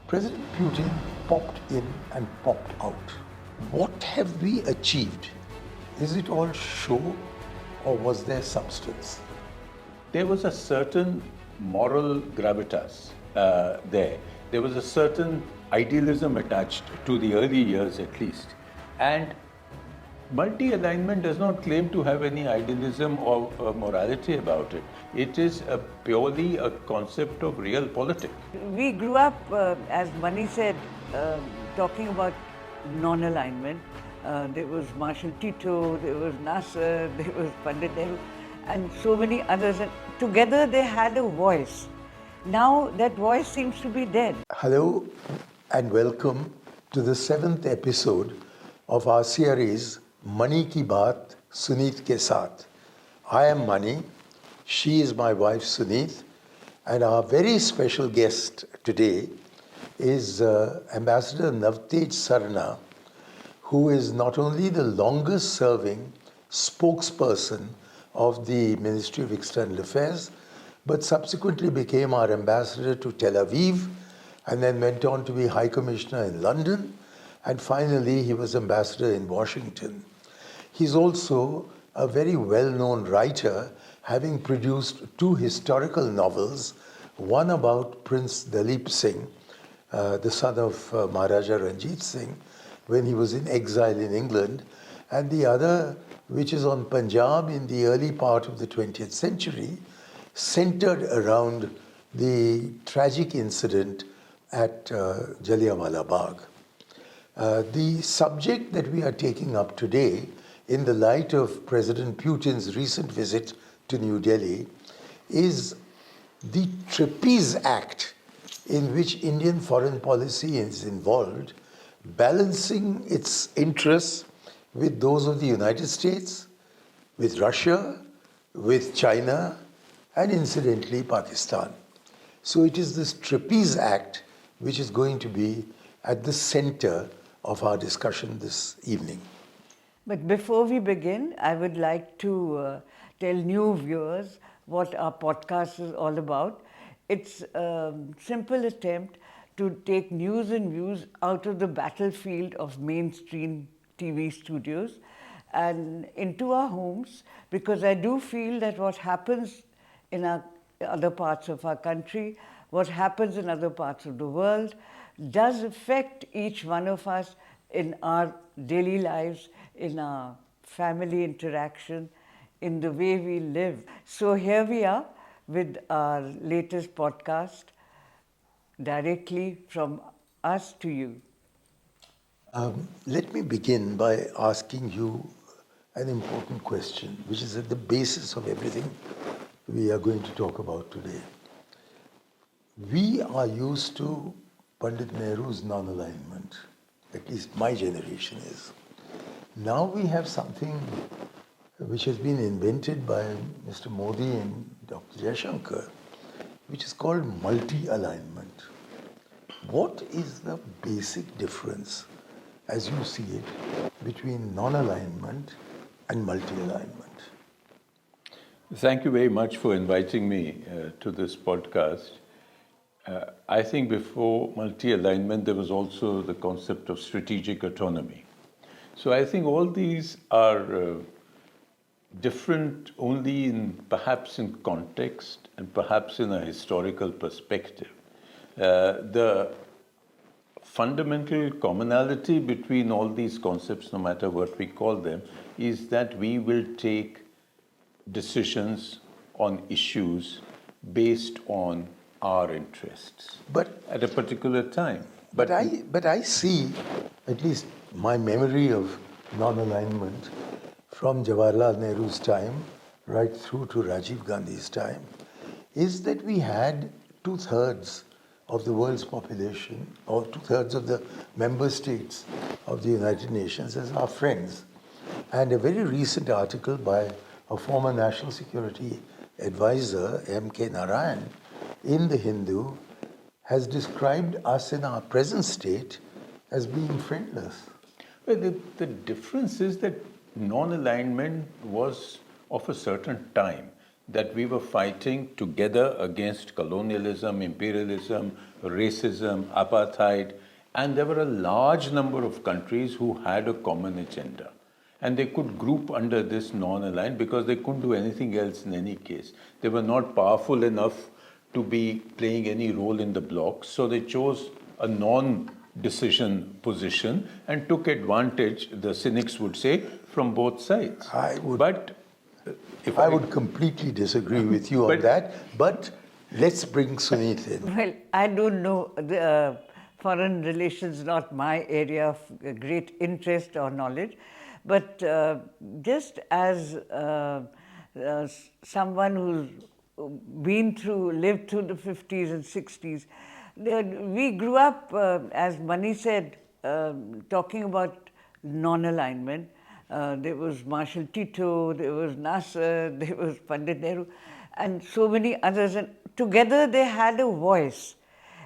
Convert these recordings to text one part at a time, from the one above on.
President Putin popped in and popped out. What have we achieved? Is it all show or was there substance? There was a certain moral gravitas there. There was a certain idealism attached to the early years at least. And multi-alignment does not claim to have any idealism or morality about it. It is purely a concept of real politics. We grew up, as Mani said, talking about non-alignment. There was Marshal Tito, there was Nasser, there was Pandit Nehru, and so many others. And together they had a voice. Now that voice seems to be dead. Hello and welcome to the 7th episode of our series Mani Ki Baat, Suneet Ke Saath. I am Mani, she is my wife Suneet, and our very special guest today is Ambassador Navtej Sarna, who is not only the longest serving spokesperson of the Ministry of External Affairs, but subsequently became our ambassador to Tel Aviv and then went on to be High Commissioner in London, and finally he was ambassador in Washington. He's also a very well-known writer, having produced 2 historical novels, one about Prince Dalip Singh, the son of Maharaja Ranjit Singh, when he was in exile in England, and the other, which is on Punjab in the early part of the 20th century, centered around the tragic incident at Jallianwala Bagh. The subject that we are taking up today, in the light of President Putin's recent visit to New Delhi, is the trapeze act in which Indian foreign policy is involved, balancing its interests with those of the United States, with Russia, with China, and incidentally Pakistan. So it is this trapeze act which is going to be at the center of our discussion this evening. But before we begin, I would like to tell new viewers what our podcast is all about. It's a simple attempt to take news and views out of the battlefield of mainstream TV studios and into our homes, because I do feel that what happens in our other parts of our country, what happens in other parts of the world, does affect each one of us in our daily lives, in our family interaction, in the way we live. So here we are with our latest podcast, directly from us to you. Let me begin by asking you an important question, which is at the basis of everything we are going to talk about today. We are used to Pandit Nehru's non-alignment, at least my generation is. Now we have something which has been invented by Mr. Modi and Dr. Jaishankar, which is called multi-alignment. What is the basic difference, as you see it, between non-alignment and multi-alignment? Thank you very much for inviting me to this podcast. I think before multi-alignment, there was also the concept of strategic autonomy. So I think all these are different only perhaps in context and perhaps in a historical perspective. The fundamental commonality between all these concepts, no matter what we call them, is that we will take decisions on issues based on our interests, But at a particular time. But I see, at least my memory of non-alignment from Jawaharlal Nehru's time right through to Rajiv Gandhi's time, is that we had 2/3 of the world's population, or 2/3 of the member states of the United Nations as our friends. And a very recent article by a former National Security Advisor, M.K. Narayan, in The Hindu, has described us in our present state as being friendless. Well, the difference is that non-alignment was of a certain time. that we were fighting together against colonialism, imperialism, racism, apartheid, and there were a large number of countries who had a common agenda. And they could group under this non-aligned because they couldn't do anything else in any case. They were not powerful enough to be playing any role in the bloc, so they chose a non-decision position and took advantage, the cynics would say, from both sides. I would completely disagree with you on that, but let's bring Suneet in. Well, I don't know. Foreign relations not my area of great interest or knowledge, but just as someone who's lived through the 50s and 60s, we grew up, as Mani said, talking about non-alignment. There was Marshal Tito, there was Nasser, there was Pandit Nehru, and so many others. And together they had a voice.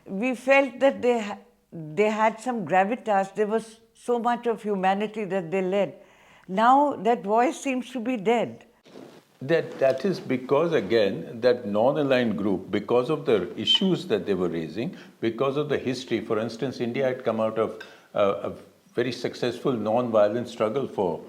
We felt that they had some gravitas. There was so much of humanity that they led. Now that voice seems to be dead. That is because, again, that non-aligned group, because of the issues that they were raising, because of the history, for instance, India had come out of a very successful non-violent struggle for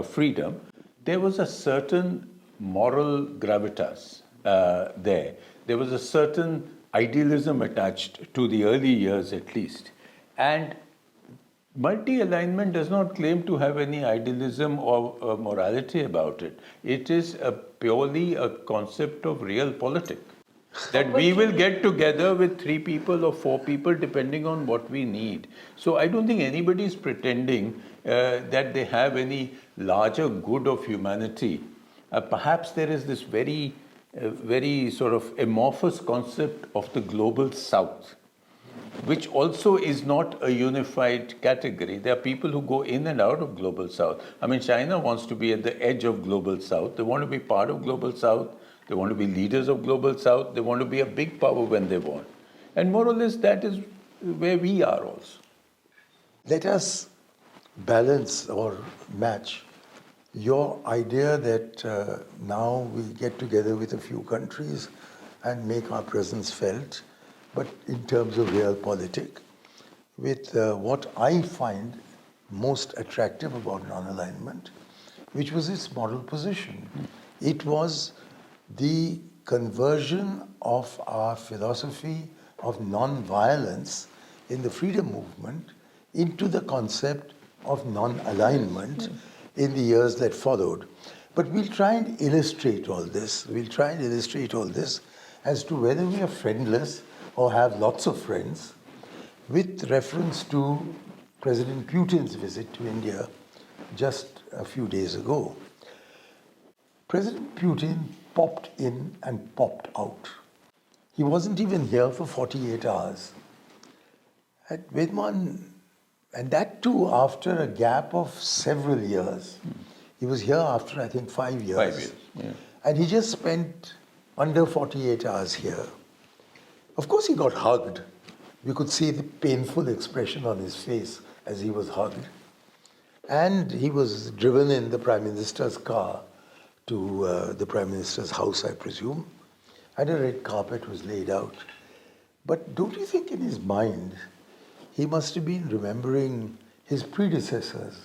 freedom. There was a certain moral gravitas there. There was a certain idealism attached to the early years at least. And multi-alignment does not claim to have any idealism or morality about it. It is purely a concept of real politics. That we will get together with 3 people or 4 people depending on what we need. So I don't think anybody is pretending that they have any larger good of humanity. Perhaps there is this very sort of amorphous concept of the global south, which also is not a unified category. There are people who go in and out of global south. I mean, China wants to be at the edge of global south. They want to be part of global south. They want to be leaders of global south. They want to be a big power when they want. And more or less, that is where we are also. Let us balance or match your idea that now we get together with a few countries and make our presence felt, but in terms of realpolitik, with what I find most attractive about non-alignment, which was its model position. It was the conversion of our philosophy of non-violence in the freedom movement into the concept of non-alignment in the years that followed. But we'll try and illustrate all this. We'll try and illustrate all this as to whether we are friendless or have lots of friends, with reference to President Putin's visit to India just a few days ago. President Putin popped in and popped out. He wasn't even here for 48 hours. And that too after a gap of several years. He was here after, I think, 5 years. 5 years, yeah. And he just spent under 48 hours here. Of course, he got hugged. We could see the painful expression on his face as he was hugged. And he was driven in the Prime Minister's car to the Prime Minister's house, I presume. And a red carpet was laid out. But don't you think in his mind, he must have been remembering his predecessors,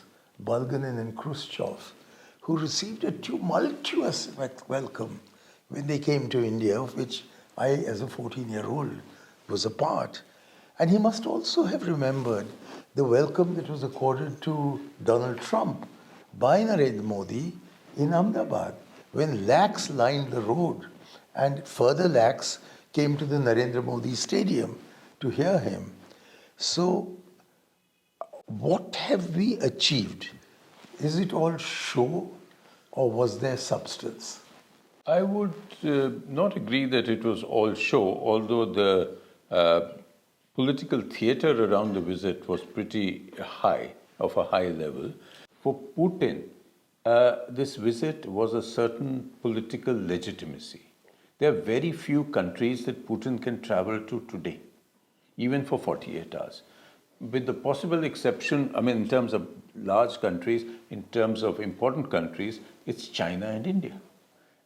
Bulganin and Khrushchev, who received a tumultuous welcome when they came to India, of which I, as a 14-year-old, was a part. And he must also have remembered the welcome that was accorded to Donald Trump by Narendra Modi in Ahmedabad, when lakhs lined the road and further lakhs came to the Narendra Modi Stadium to hear him. So, what have we achieved? Is it all show or was there substance? I would not agree that it was all show, although the political theater around the visit was pretty high, of a high level. For Putin, this visit was a certain political legitimacy. There are very few countries that Putin can travel to today, even for 48 hours. With the possible exception, I mean, in terms of large countries, in terms of important countries, it's China and India.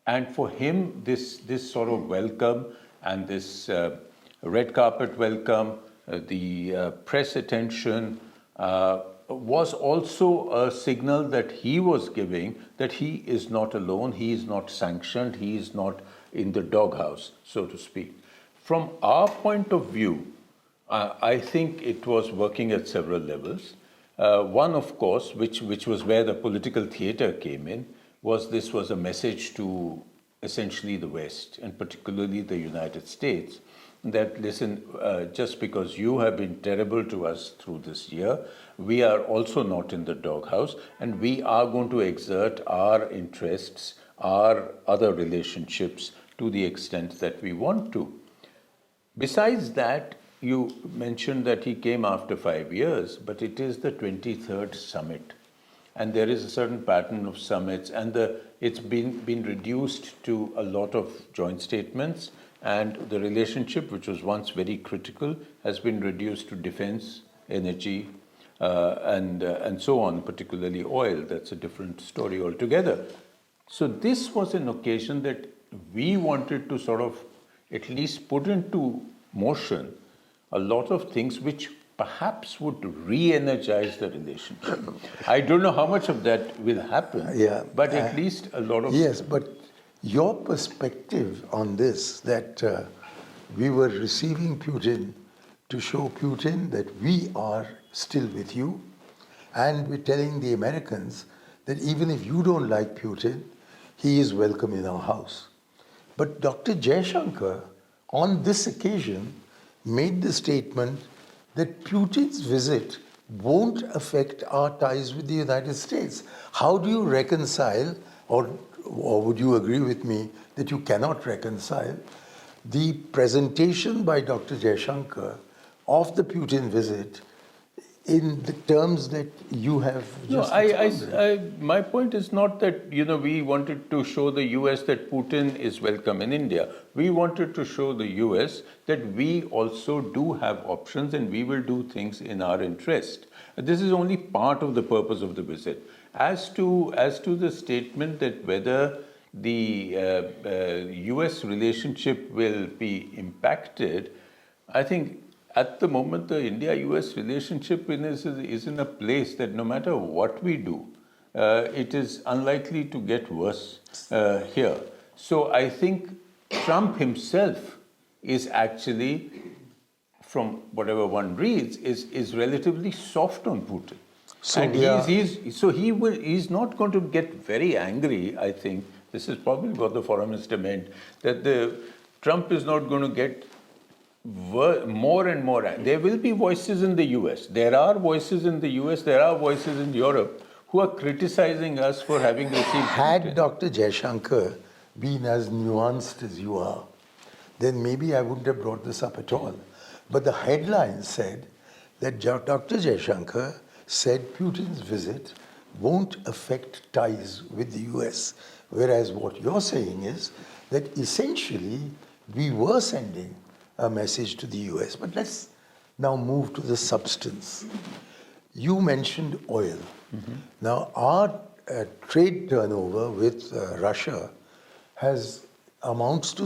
And for him, this sort of welcome and this red carpet welcome, the press attention, was also a signal that he was giving that he is not alone, he is not sanctioned, he is not in the doghouse, so to speak. From our point of view, I think it was working at several levels. One, of course, which was where the political theater came in, was this was a message to essentially the West, and particularly the United States, that listen, just because you have been terrible to us through this year, we are also not in the doghouse, and we are going to exert our interests, our other relationships to the extent that we want to. Besides that, you mentioned that he came after 5 years, but it is the 23rd summit. And there is a certain pattern of summits, and it's been reduced to a lot of joint statements, and the relationship, which was once very critical, has been reduced to defense, energy, and so on, particularly oil. That's a different story altogether. So this was an occasion that we wanted to sort of at least put into motion a lot of things which perhaps would re-energize the relationship. I don't know how much of that will happen, but at least a lot of... Yes, but your perspective on this, that we were receiving Putin to show Putin that we are still with you, and we're telling the Americans that even if you don't like Putin, he is welcome in our house. But Dr. Jaishankar, on this occasion, made the statement that Putin's visit won't affect our ties with the United States. How do you reconcile, or would you agree with me that you cannot reconcile, the presentation by Dr. Jaishankar of the Putin visit in the terms that you have just expounded? My point is not that, we wanted to show the US that Putin is welcome in India. We wanted to show the US that we also do have options and we will do things in our interest. This is only part of the purpose of the visit. As to the statement that whether the US relationship will be impacted, I think at the moment, the India-US relationship is in a place that no matter what we do, it is unlikely to get worse here. So I think Trump himself is actually, from whatever one reads, is relatively soft on Putin. So and he's not going to get very angry, I think. This is probably what the foreign minister meant, that Trump is not going to get more and more. There will be voices in the US. There are voices in the US, there are voices in Europe who are criticizing us for having received... Had Dr. Jaishankar been as nuanced as you are, then maybe I wouldn't have brought this up at all. But the headline said that Dr. Jaishankar said Putin's visit won't affect ties with the US. Whereas what you're saying is that essentially we were sending a message to the US. But let's now move to the substance. You mentioned oil. Now, our trade turnover with Russia amounted to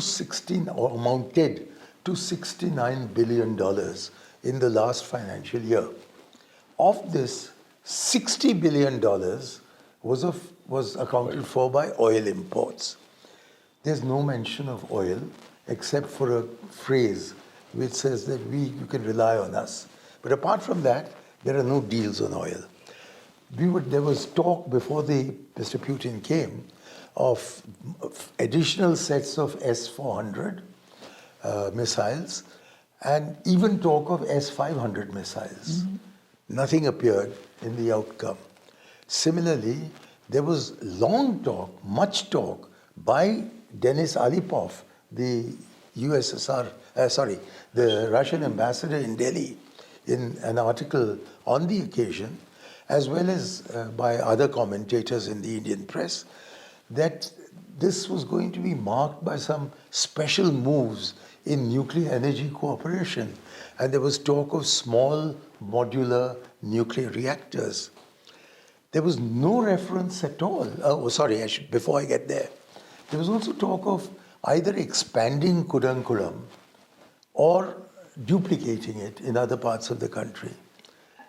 $69 billion in the last financial year. Of this, $60 billion was accounted for by oil imports. There's no mention of oil except for a phrase which says that you can rely on us. But apart from that, there are no deals on oil. There was talk before Mr. Putin came of additional sets of S-400 missiles and even talk of S-500 missiles. Nothing appeared in the outcome. Similarly, there was much talk by Denis Alipov, the the Russian ambassador in Delhi, in an article on the occasion, as well as by other commentators in the Indian press, that this was going to be marked by some special moves in nuclear energy cooperation. And there was talk of small modular nuclear reactors. There was no reference at all. Before I get there, there was also talk of either expanding Kudankulam or duplicating it in other parts of the country.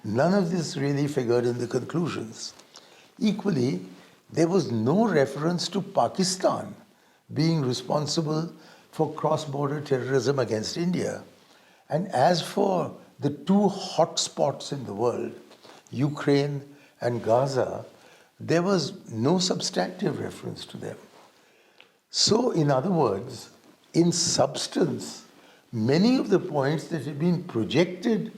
None of this really figured in the conclusions. Equally, there was no reference to Pakistan being responsible for cross-border terrorism against India. And as for the two hot spots in the world, Ukraine and Gaza, there was no substantive reference to them. So, in other words, in substance, many of the points that had been projected,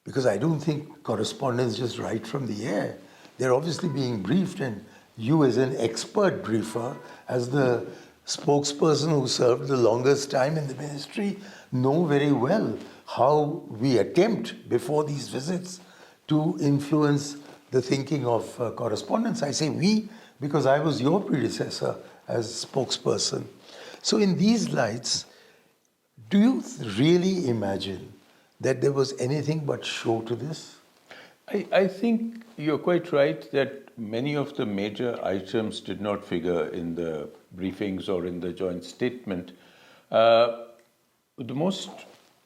because I don't think correspondents just write from the air, they're obviously being briefed, and you as an expert briefer, as the spokesperson who served the longest time in the ministry, know very well how we attempt before these visits to influence the thinking of correspondents. I say we because I was your predecessor as spokesperson. So in these lights, do you really imagine that there was anything but show to this? I think you're quite right that many of the major items did not figure in the briefings or in the joint statement. The most,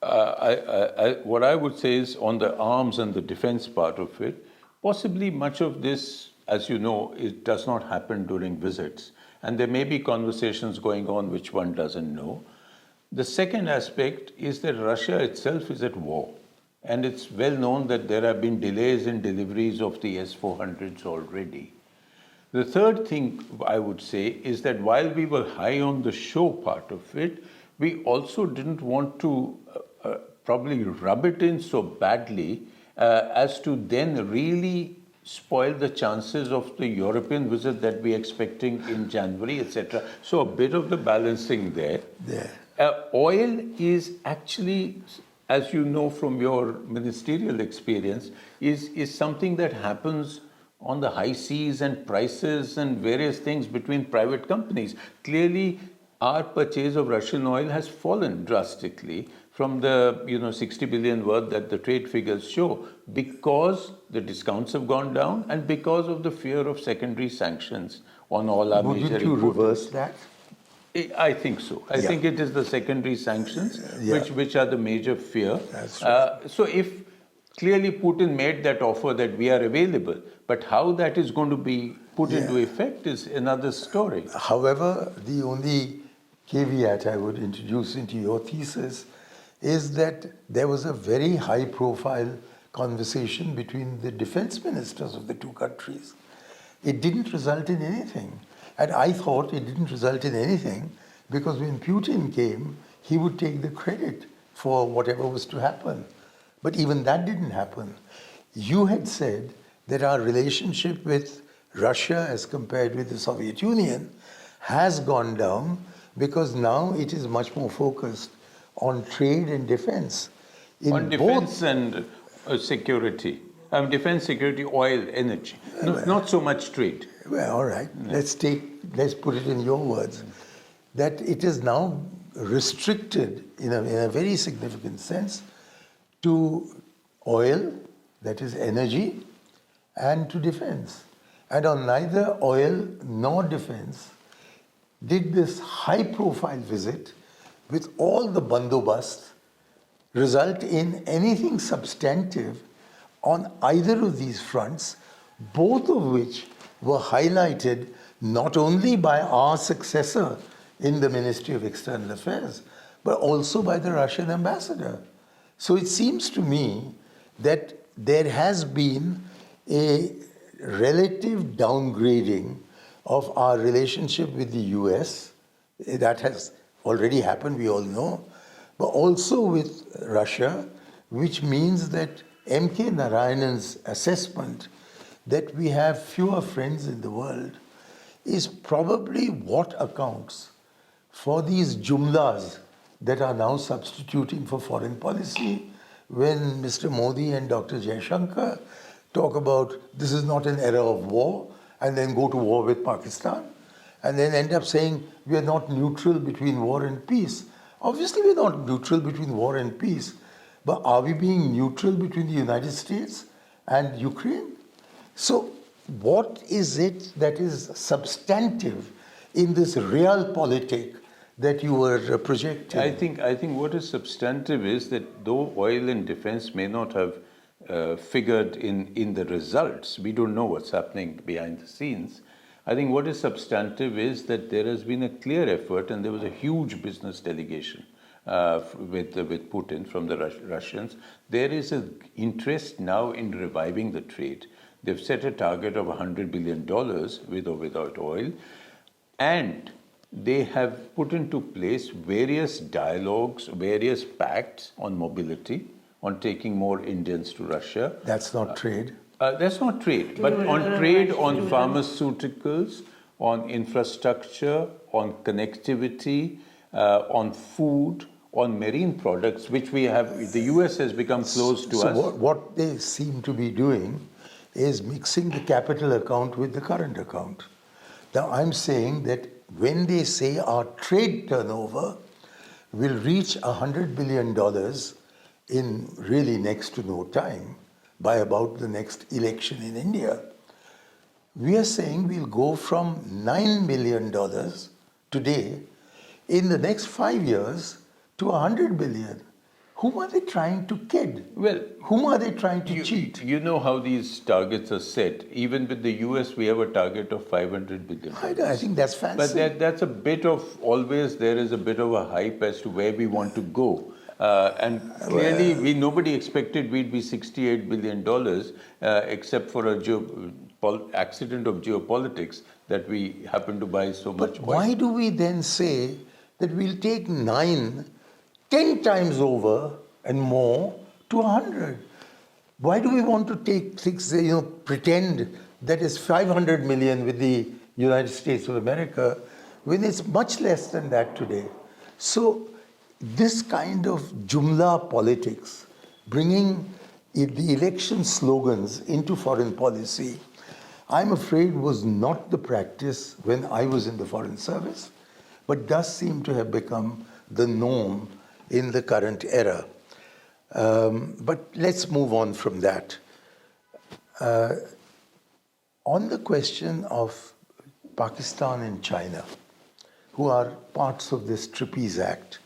what I would say is on the arms and the defense part of it, possibly much of this, as you know, it does not happen during visits. And there may be conversations going on which one doesn't know. The second aspect is that Russia itself is at war. And it's well known that there have been delays in deliveries of the S-400s already. The third thing I would say is that while we were high on the show part of it, we also didn't want to probably rub it in so badly as to then really spoil the chances of the European visit that we're expecting in January, etc. So a bit of the balancing there. Oil is actually, as you know from your ministerial experience, is something that happens on the high seas and prices and various things between private companies. Clearly, our purchase of Russian oil has fallen drastically from the 60 billion worth that the trade figures show because the discounts have gone down and because of the fear of secondary sanctions on all our major Wouldn't you reverse that? I think so. I think it is the secondary sanctions which are the major fear. That's right. So if clearly Putin made that offer that we are available, but how that is going to be put into effect is another story. However, the only caveat I would introduce into your thesis is that there was a very high-profile conversation between the defense ministers of the two countries. It didn't result in anything. And I thought it didn't result in anything because when Putin came, he would take the credit for whatever was to happen. But even that didn't happen. You had said that our relationship with Russia as compared with the Soviet Union has gone down because now it is much more focused on trade and defense. On defense and security. Defense, security, oil, energy. Not so much trade. Well, all right. Let's put it in your words. That it is now restricted in a very significant sense to oil, that is energy, and to defense. And on neither oil nor defense did this high-profile visit with all the bandobast result in anything substantive on either of these fronts, both of which were highlighted not only by our successor in the Ministry of External Affairs, but also by the Russian ambassador. So it seems to me that there has been a relative downgrading of our relationship with the US. That has already happened, we all know, but also with Russia, which means that M.K. Narayanan's assessment that we have fewer friends in the world is probably what accounts for these jumlas that are now substituting for foreign policy when Mr. Modi and Dr. Jaishankar talk about this is not an era of war and then go to war with Pakistan and then end up saying we are not neutral between war and peace. Obviously we're not neutral between war and peace, but are we being neutral between the United States and Ukraine? So what is it that is substantive in this realpolitik that you were projecting? I think what is substantive is that though oil and defense may not have figured in the results, we don't know what's happening behind the scenes. I think what is substantive is that there has been a clear effort, and there was a huge business delegation with Putin from the Russians. There is an interest now in reviving the trade. They've set a target of $100 billion with or without oil, and they have put into place various dialogues, various pacts on mobility, on taking more Indians to Russia. That's not trade. That's not trade, but on trade, on pharmaceuticals, on infrastructure, on connectivity, on food, on marine products, which we have, the US has become close to us. So what they seem to be doing is mixing the capital account with the current account. Now I'm saying that when they say our trade turnover will reach $100 billion in really next to no time, by about the next election in India, we are saying we'll go from $9 million today in the next 5 years to $100 billion. Whom are they trying to kid? Well, whom are they trying to cheat? You know how these targets are set. Even with the US, we have a target of $500 billion. I think that's fancy. But that's a bit of, always there is a bit of a hype as to where we want to go. And clearly, nobody expected we'd be $68 billion, except for a accident of geopolitics that we happen to buy so much oil. Why do we then say that we'll take 10 times over and more to 100? Why do we want to take pretend that it's 500 million with the United States of America when it's much less than that today? So this kind of jumla politics, bringing the election slogans into foreign policy, I'm afraid was not the practice when I was in the Foreign Service, but does seem to have become the norm in the current era. But let's move on from that. On the question of Pakistan and China, who are parts of this Trapeze Act,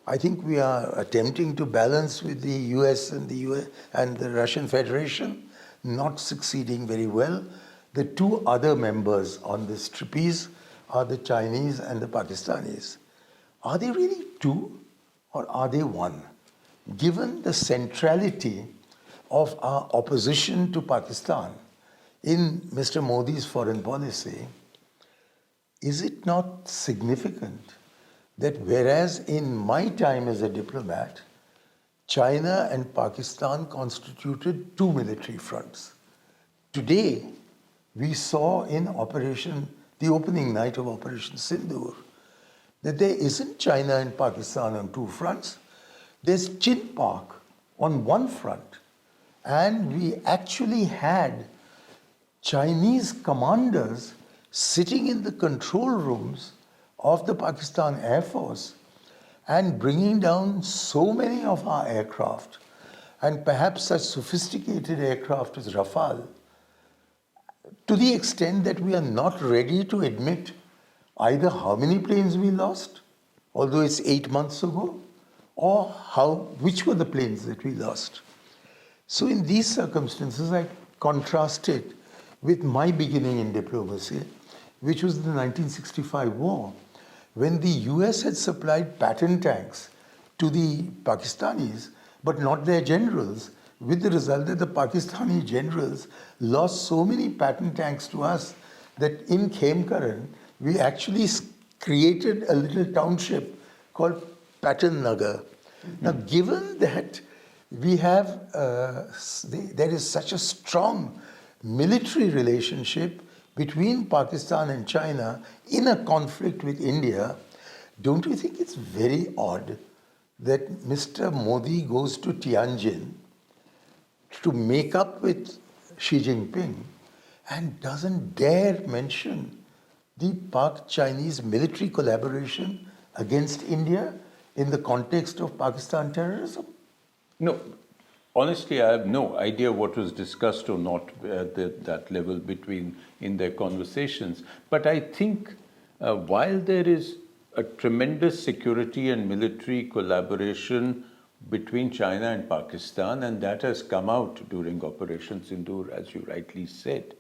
I think we are attempting to balance with the US and the Russian Federation, not succeeding very well. The two other members on this trapeze are the Chinese and the Pakistanis. Are they really two or are they one? Given the centrality of our opposition to Pakistan in Mr. Modi's foreign policy, is it not significant that whereas in my time as a diplomat, China and Pakistan constituted two military fronts. Today, we saw in the opening night of Operation Sindoor, that there isn't China and Pakistan on two fronts. There's Chin Pak on one front. And we actually had Chinese commanders sitting in the control rooms of the Pakistan Air Force and bringing down so many of our aircraft, and perhaps such sophisticated aircraft as Rafale, to the extent that we are not ready to admit either how many planes we lost, although it's 8 months ago, or which were the planes that we lost. So in these circumstances, I contrast it with my beginning in diplomacy, which was the 1965 war, when the US had supplied Patton tanks to the Pakistanis, but not their generals, with the result that the Pakistani generals lost so many Patton tanks to us that in Khemkaran, we actually created a little township called Patton Nagar. Now, given that we have, there is such a strong military relationship between Pakistan and China in a conflict with India, don't you think it's very odd that Mr. Modi goes to Tianjin to make up with Xi Jinping and doesn't dare mention the Pak-Chinese military collaboration against India in the context of Pakistan terrorism? No, honestly, I have no idea what was discussed or not at that level in their conversations. But I think while there is a tremendous security and military collaboration between China and Pakistan, and that has come out during Operation Sindoor, as you rightly said,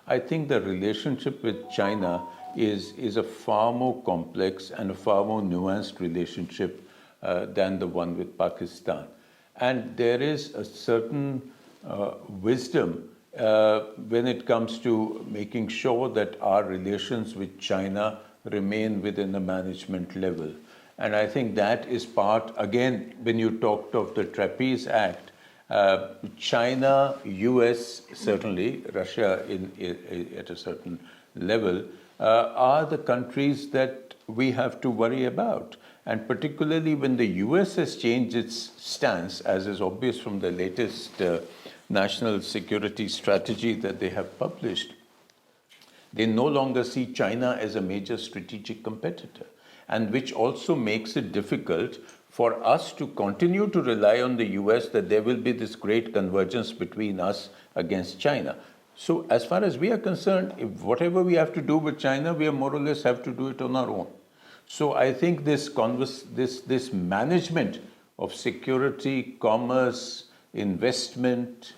I think the relationship with China is a far more complex and a far more nuanced relationship than the one with Pakistan. And there is a certain wisdom when it comes to making sure that our relations with China remain within a management level. And I think that is part, again, when you talked of the Trapeze Act, China, US, certainly, Russia at a certain level, are the countries that we have to worry about. And particularly when the US has changed its stance, as is obvious from the latest national security strategy that they have published, they no longer see China as a major strategic competitor, and which also makes it difficult for us to continue to rely on the US that there will be this great convergence between us against China. So as far as we are concerned, if whatever we have to do with China, we more or less have to do it on our own. So I think this management of security, commerce, investment,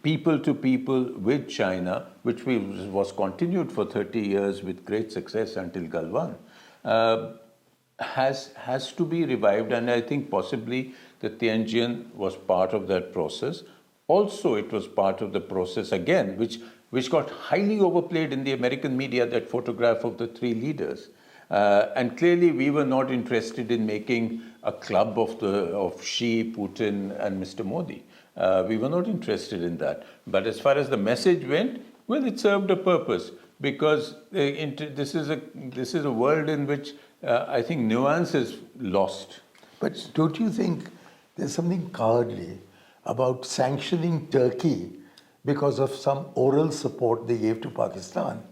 people to people with China, which was continued for 30 years with great success until Galwan, has to be revived, and I think possibly the Tianjin was part of that process. Also, it was part of the process again, which got highly overplayed in the American media, that photograph of the three leaders. And clearly, we were not interested in making a club of Xi, Putin, and Mr. Modi. We were not interested in that. But as far as the message went, well, it served a purpose, because this is a world in which I think nuance is lost. But don't you think there's something cowardly about sanctioning Turkey because of some oral support they gave to Pakistan,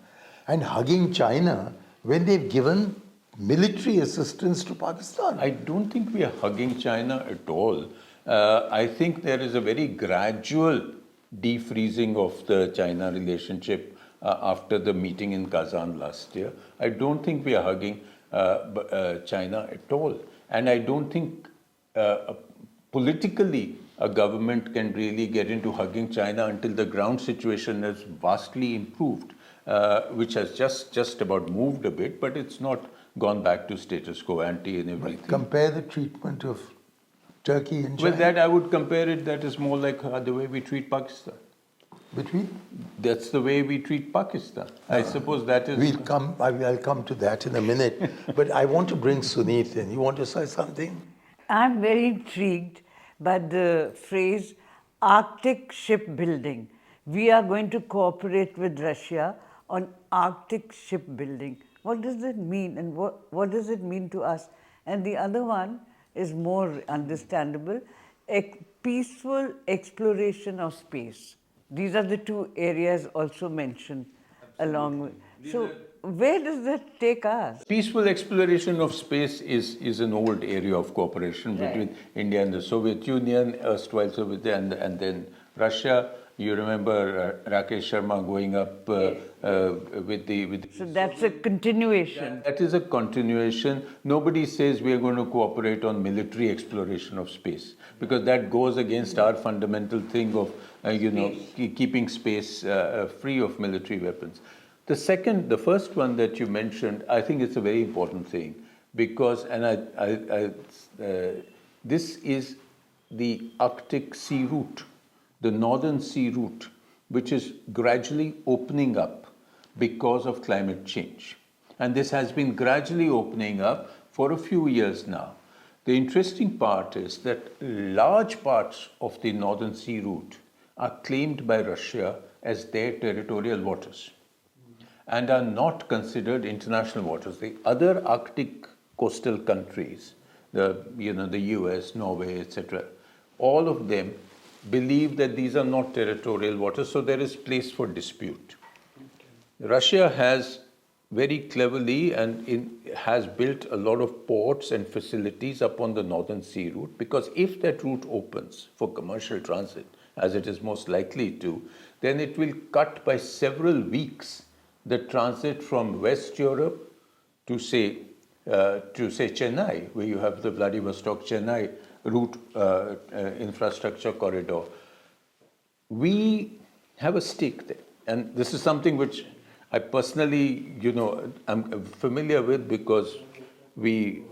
and hugging China when they've given military assistance to Pakistan? I don't think we are hugging China at all. I think there is a very gradual defreezing of the China relationship after the meeting in Kazan last year. I don't think we are hugging China at all. And I don't think politically a government can really get into hugging China until the ground situation has vastly improved, which has just about moved a bit, but it's not gone back to status quo ante and everything. Compare the treatment of Turkey and China. Well, that I would compare it, that is more like the way we treat Pakistan. Between? That's the way we treat Pakistan. I suppose that is... I'll come to that in a minute. But I want to bring Suneet in. You want to say something? I'm very intrigued by the phrase Arctic shipbuilding. We are going to cooperate with Russia on Arctic shipbuilding. What does that mean, and what does it mean to us? And the other one is more understandable, peaceful exploration of space. These are the two areas also mentioned along with. So where does that take us? Peaceful exploration of space is an old area of cooperation between India and the Soviet Union, erstwhile Soviet, and then Russia. You remember Rakesh Sharma going up with the... So that's a continuation. That is a continuation. Nobody says we are going to cooperate on military exploration of space, because that goes against our fundamental thing of, keeping space free of military weapons. The first one that you mentioned, I think it's a very important thing, because, this is the Arctic Sea route, the Northern Sea route, which is gradually opening up because of climate change. And this has been gradually opening up for a few years now. The interesting part is that large parts of the Northern Sea route are claimed by Russia as their territorial waters and are not considered international waters. The other Arctic coastal countries, the US, Norway, etc., all of them believe that these are not territorial waters, so there is place for dispute. Russia has very cleverly has built a lot of ports and facilities upon the Northern Sea route, because if that route opens for commercial transit, as it is most likely to, then it will cut by several weeks the transit from West Europe to say Chennai, where you have the Vladivostok-Chennai route infrastructure corridor. We have a stake there, and this is something which I personally, I'm familiar with because we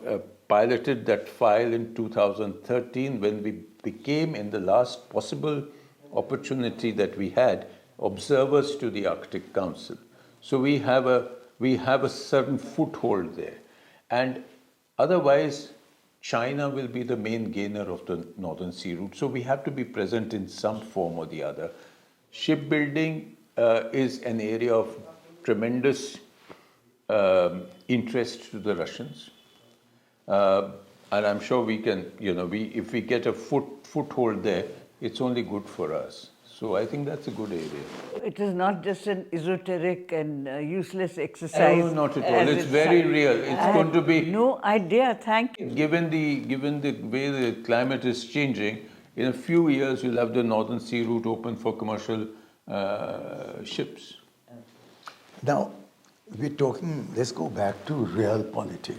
piloted that file in 2013 when we became, in the last possible opportunity that we had, observers to the Arctic Council. So we have a certain foothold there, and otherwise China will be the main gainer of the Northern Sea route. So we have to be present in some form or the other. Shipbuilding is an area of tremendous interest to the Russians. And I'm sure we can, if we get a foothold there, it's only good for us. So I think that's a good area. It is not just an esoteric and useless exercise. No, not at all. It's very real. It's going to be. No idea. Thank you. Given the way the climate is changing, in a few years you'll have the Northern Sea route open for commercial ships. Now, we're talking, let's go back to realpolitik.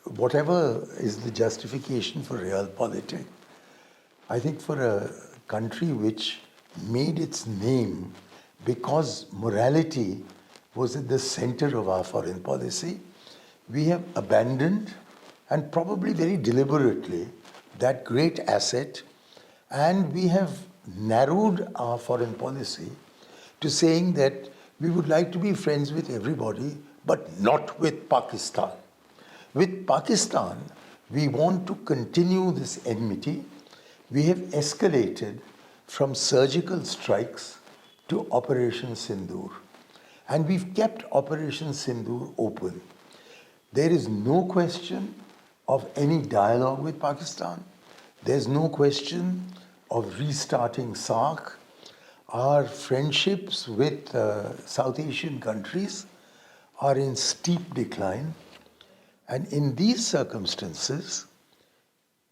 Whatever is the justification for realpolitik, I think for a country which made its name because morality was at the center of our foreign policy, we have abandoned, and probably very deliberately, that great asset, and we have narrowed our foreign policy to saying that we would like to be friends with everybody, but not with Pakistan. With Pakistan, we want to continue this enmity. We have escalated from surgical strikes to Operation Sindoor. And we've kept Operation Sindoor open. There is no question of any dialogue with Pakistan. There's no question of restarting saath. Our friendships with South Asian countries are in steep decline. And in these circumstances,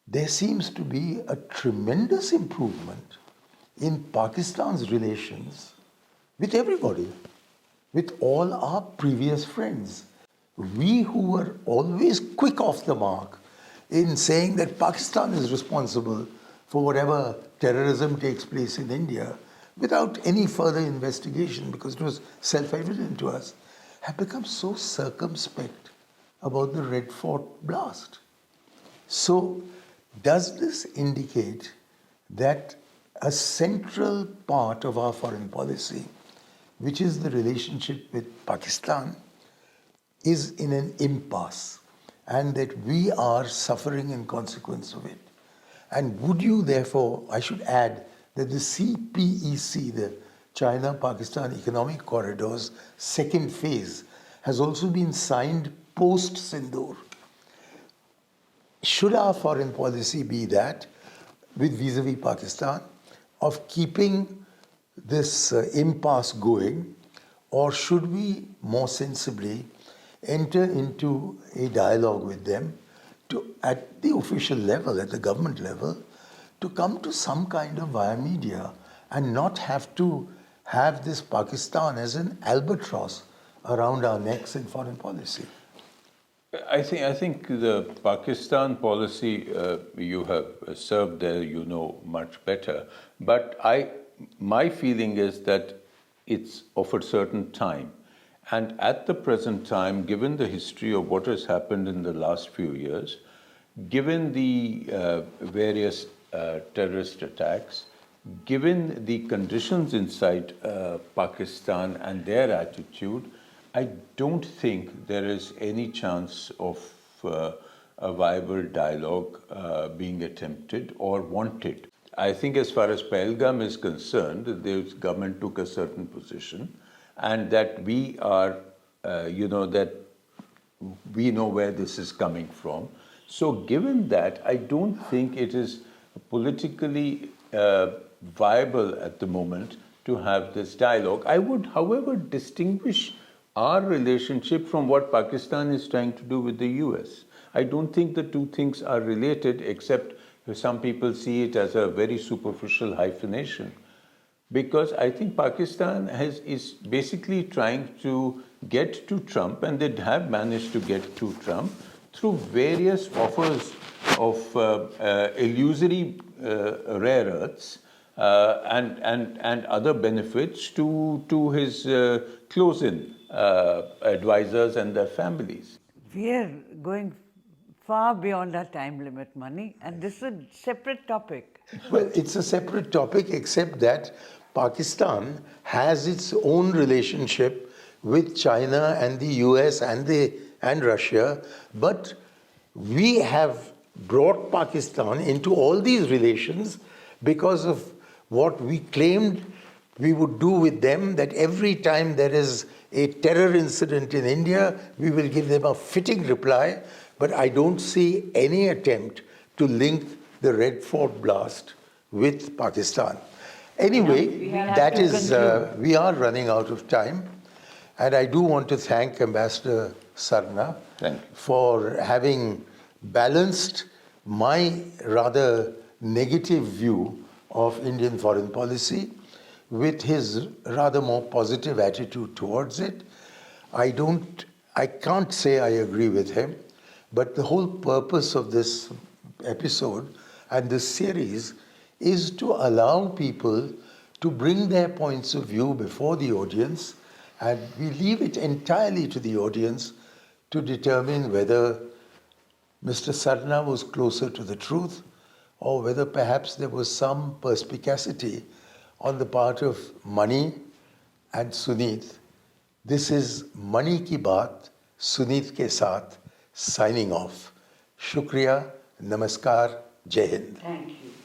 there seems to be a tremendous improvement in Pakistan's relations with everybody, with all our previous friends. We who were always quick off the mark in saying that Pakistan is responsible for whatever terrorism takes place in India without any further investigation because it was self-evident to us, have become so circumspect about the Red Fort blast. So, does this indicate that a central part of our foreign policy, which is the relationship with Pakistan, is in an impasse and that we are suffering in consequence of it? And would you therefore, I should add that the CPEC, the China-Pakistan Economic Corridor's second phase, has also been signed post-Sindoor. Should our foreign policy be that, with vis-a-vis Pakistan, of keeping this impasse going, or should we more sensibly enter into a dialogue with them to, at the official level, at the government level, to come to some kind of via media and not have to have this Pakistan as an albatross around our necks in foreign policy? I think the Pakistan policy you have served there, you know much better. But my feeling is that it's of a certain time. And at the present time, given the history of what has happened in the last few years, given the various terrorist attacks, given the conditions inside Pakistan and their attitude, I don't think there is any chance of a viable dialogue being attempted or wanted. I think as far as Pahalgam is concerned, the government took a certain position, and that we are, that we know where this is coming from. So given that, I don't think it is politically viable at the moment to have this dialogue. I would, however, distinguish our relationship from what Pakistan is trying to do with the US. I don't think the two things are related, except some people see it as a very superficial hyphenation. because I think Pakistan is basically trying to get to Trump, and they have managed to get to Trump through various offers of illusory rare earths and other benefits to his close-in advisors and their families. We are going far beyond our time limit, Mani, and this is a separate topic. Well, it's a separate topic, except that Pakistan has its own relationship with China and the US and Russia, but we have brought Pakistan into all these relations because of what we claimed we would do with them, that every time there is a terror incident in India, we will give them a fitting reply. But I don't see any attempt to link the Red Fort blast with Pakistan. Anyway, that is, we are running out of time. And I do want to thank Ambassador Sarna for having balanced my rather negative view of Indian foreign policy with his rather more positive attitude towards it. I can't say I agree with him, but the whole purpose of this episode and this series is to allow people to bring their points of view before the audience, and we leave it entirely to the audience to determine whether Mr. Sarna was closer to the truth or whether perhaps there was some perspicacity on the part of Mani and Suneet. This is Mani Ki Baat, Suneet Ke Saath, signing off. Shukriya, Namaskar, Jai Hind. Thank you.